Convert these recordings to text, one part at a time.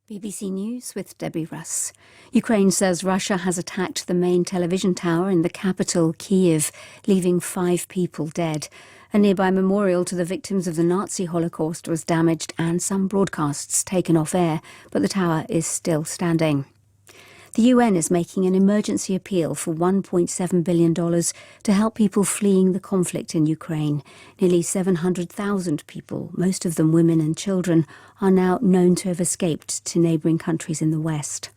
BBC News with Debbie Russ. Ukraine says Russia has attacked the main television tower in the capital, Kyiv, leaving 5 people dead. A nearby memorial to the victims of the Nazi Holocaust was damaged and some broadcasts taken off air, but the tower is still standing. The UN is making an emergency appeal for $1.7 billion to help people fleeing the conflict in Ukraine. Nearly 700,000 people, most of them women and children, are now known to have escaped to neighbouring countries in the West.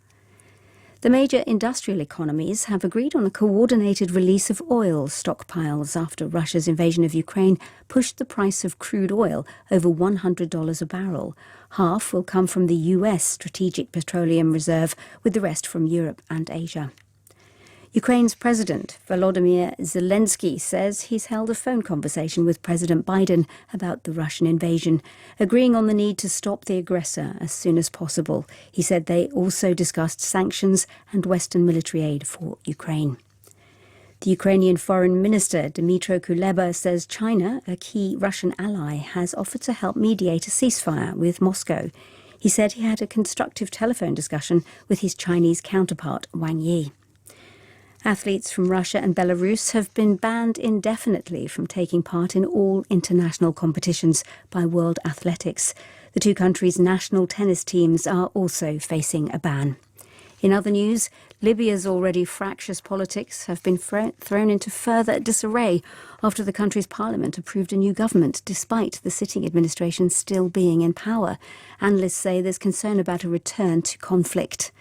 The major industrial economies have agreed on a coordinated release of oil stockpiles after Russia's invasion of Ukraine pushed the price of crude oil over $100 a barrel. Half will come from the US Strategic Petroleum Reserve, with the rest from Europe and Asia. Ukraine's President Volodymyr Zelensky says he's held a phone conversation with President Biden about the Russian invasion, agreeing on the need to stop the aggressor as soon as possible. He said they also discussed sanctions and Western military aid for Ukraine. The Ukrainian Foreign Minister Dmytro Kuleba says China, a key Russian ally, has offered to help mediate a ceasefire with Moscow. He said he had a constructive telephone discussion with his Chinese counterpart, Wang Yi. Athletes from Russia and Belarus have been banned indefinitely from taking part in all international competitions by World Athletics. The two countries' national tennis teams are also facing a ban. In other news, Libya's already fractious politics have been thrown into further disarray after the country's parliament approved a new government, despite the sitting administration still being in power. Analysts say there's concern about a return to conflict.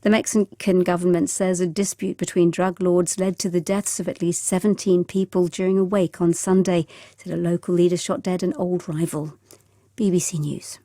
The Mexican government says a dispute between drug lords led to the deaths of at least 17 people during a wake on Sunday. Said a local leader shot dead an old rival. BBC News.